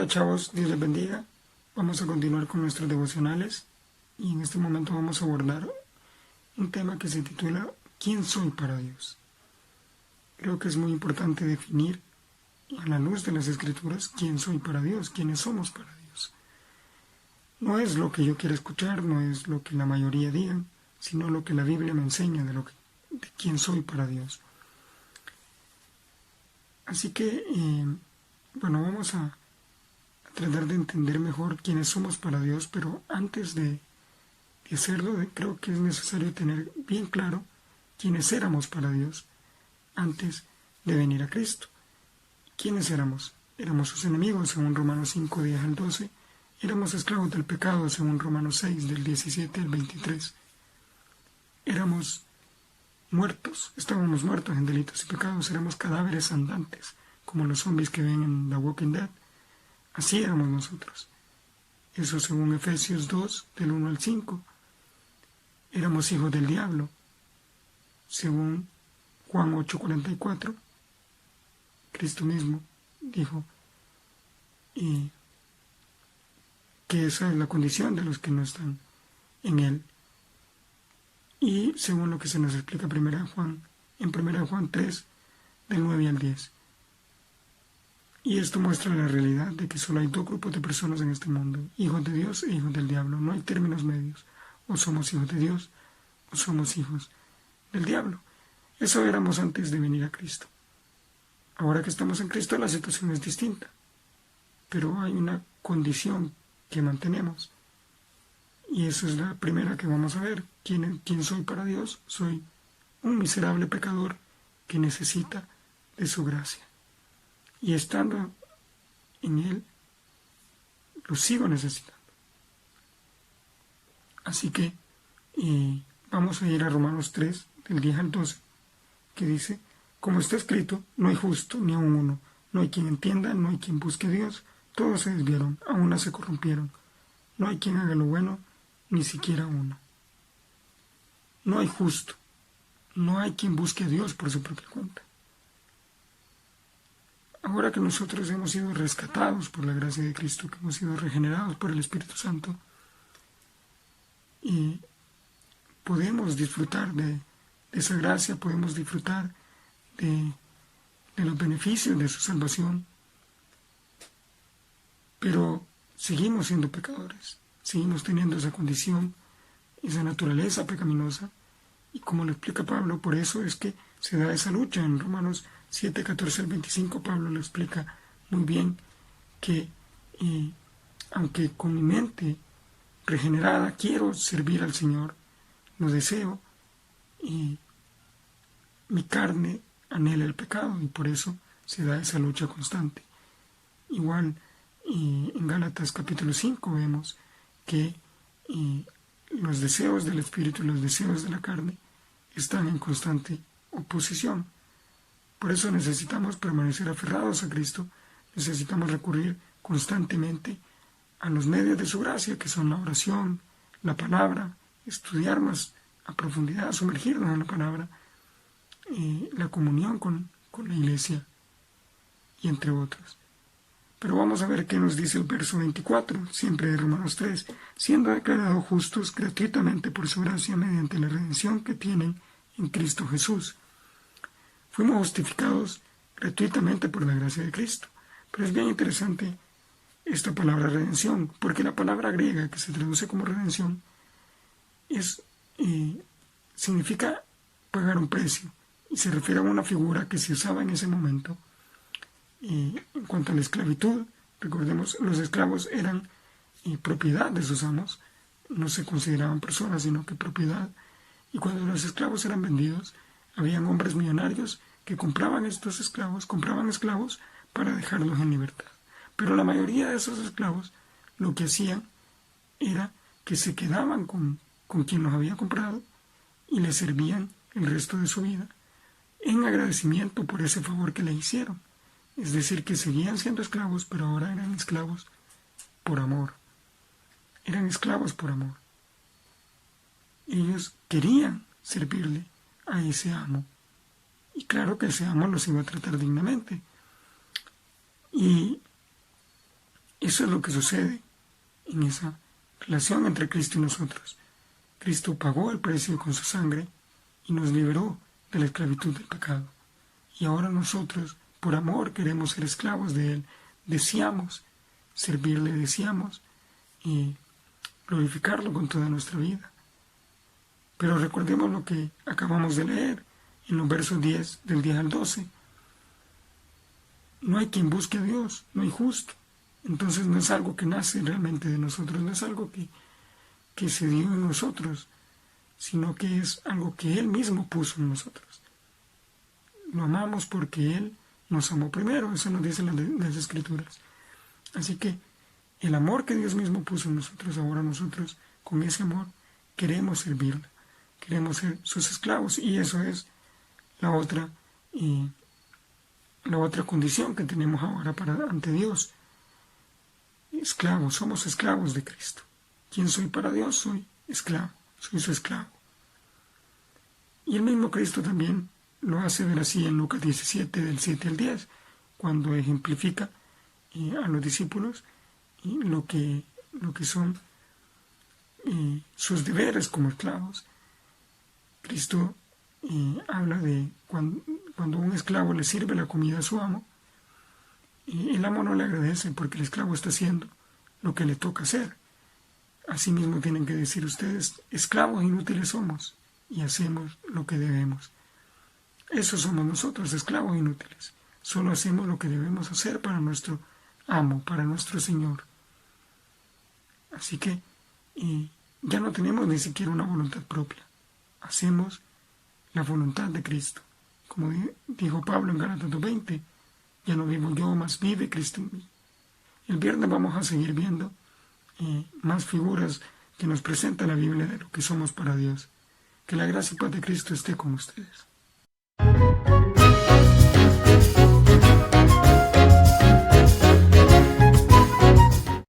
Hola chavos, Dios les bendiga. Vamos a continuar con nuestros devocionales y en este momento vamos a abordar un tema que se titula ¿Quién soy para Dios? Creo que es muy importante definir a la luz de las Escrituras quién soy para Dios, quiénes somos para Dios. No es lo que yo quiera escuchar, no es lo que la mayoría digan, sino lo que la Biblia me enseña de quién soy para Dios. Así que, vamos a tratar de entender mejor quiénes somos para Dios, pero antes de hacerlo, creo que es necesario tener bien claro quiénes éramos para Dios antes de venir a Cristo. ¿Quiénes éramos? Éramos sus enemigos, según Romanos 5, 10 al 12. Éramos esclavos del pecado, según Romanos 6, del 17 al 23. Éramos muertos, estábamos muertos en delitos y pecados, éramos cadáveres andantes, como los zombies que ven en The Walking Dead. Así éramos nosotros. Eso según Efesios 2, del 1 al 5. Éramos hijos del diablo, según Juan 8:44. Cristo mismo dijo que esa es la condición de los que no están en Él. Y según lo que se nos explica en 1 Juan 3, del 9 al 10. Y esto muestra la realidad de que solo hay dos grupos de personas en este mundo, hijos de Dios e hijos del diablo. No hay términos medios. O somos hijos de Dios o somos hijos del diablo. Eso éramos antes de venir a Cristo. Ahora que estamos en Cristo la situación es distinta. Pero hay una condición que mantenemos. Y esa es la primera que vamos a ver. ¿Quién soy para Dios? Soy un miserable pecador que necesita de su gracia. Y estando en Él, lo sigo necesitando. Así que vamos a ir a Romanos 3, del 10 al 12, que dice, como está escrito, no hay justo ni aun uno, no hay quien entienda, no hay quien busque a Dios, todos se desviaron, a una se corrompieron, no hay quien haga lo bueno, ni siquiera uno. No hay justo, no hay quien busque a Dios por su propia cuenta. Ahora que nosotros hemos sido rescatados por la gracia de Cristo, que hemos sido regenerados por el Espíritu Santo, y podemos disfrutar de esa gracia, podemos disfrutar de los beneficios de su salvación, pero seguimos siendo pecadores, seguimos teniendo esa condición, esa naturaleza pecaminosa, y como lo explica Pablo, por eso es que se da esa lucha. En Romanos 7, 14 al 25, Pablo lo explica muy bien, que aunque con mi mente regenerada quiero servir al Señor, lo deseo, y mi carne anhela el pecado, y por eso se da esa lucha constante. Igual, en Gálatas capítulo 5 vemos que los deseos del Espíritu y los deseos de la carne están en constante oposición. Por eso necesitamos permanecer aferrados a Cristo, necesitamos recurrir constantemente a los medios de su gracia, que son la oración, la palabra, estudiar más a profundidad, sumergirnos en la palabra, la comunión con la iglesia, y entre otros. Pero vamos a ver qué nos dice el verso 24, siempre de Romanos 3, siendo declarados justos gratuitamente por su gracia mediante la redención que tienen en Cristo Jesús. Fuimos justificados gratuitamente por la gracia de Cristo. Pero es bien interesante esta palabra redención, porque la palabra griega que se traduce como redención significa pagar un precio, y se refiere a una figura que se usaba en ese momento. En cuanto a la esclavitud, recordemos, los esclavos eran propiedad de sus amos, no se consideraban personas, sino que propiedad. Y cuando los esclavos eran vendidos, habían hombres millonarios que compraban esclavos para dejarlos en libertad. Pero la mayoría de esos esclavos lo que hacían era que se quedaban con quien los había comprado y le servían el resto de su vida en agradecimiento por ese favor que le hicieron. Es decir, que seguían siendo esclavos, pero ahora eran esclavos por amor. Eran esclavos por amor. Ellos querían servirle a ese amo. Y claro que ese amo los iba a tratar dignamente. Y Eso es lo que sucede en esa relación entre Cristo y nosotros. Cristo pagó el precio con su sangre y nos liberó de la esclavitud del pecado. Y ahora nosotros, por amor, queremos ser esclavos de Él. Deseamos servirle, deseamos glorificarlo con toda nuestra vida. Pero recordemos lo que acabamos de leer en los versos 10, del 10 al 12. No hay quien busque a Dios, no hay justo. Entonces no es algo que nace realmente de nosotros, no es algo que se dio en nosotros, sino que es algo que Él mismo puso en nosotros. Lo amamos porque Él nos amó primero, eso nos dicen las Escrituras. Así que el amor que Dios mismo puso en nosotros, ahora nosotros con ese amor queremos servirle, queremos ser sus esclavos, y eso es la otra condición que tenemos ahora ante Dios. Esclavos, somos esclavos de Cristo. ¿Quién soy para Dios? Soy esclavo, soy su esclavo. Y el mismo Cristo también lo hace ver así en Lucas 17, del 7 al 10, cuando ejemplifica a los discípulos lo que son sus deberes como esclavos. Cristo habla de cuando un esclavo le sirve la comida a su amo, el amo no le agradece porque el esclavo está haciendo lo que le toca hacer. Asimismo tienen que decir ustedes, esclavos inútiles somos y hacemos lo que debemos. Eso somos nosotros, esclavos inútiles. Solo hacemos lo que debemos hacer para nuestro amo, para nuestro Señor. Así que ya no tenemos ni siquiera una voluntad propia. Hacemos la voluntad de Cristo. Como dijo Pablo en Gálatas 2:20, ya no vivo yo, mas vive Cristo en mí. El viernes vamos a seguir viendo más figuras que nos presenta la Biblia de lo que somos para Dios. Que la gracia y paz de Cristo esté con ustedes.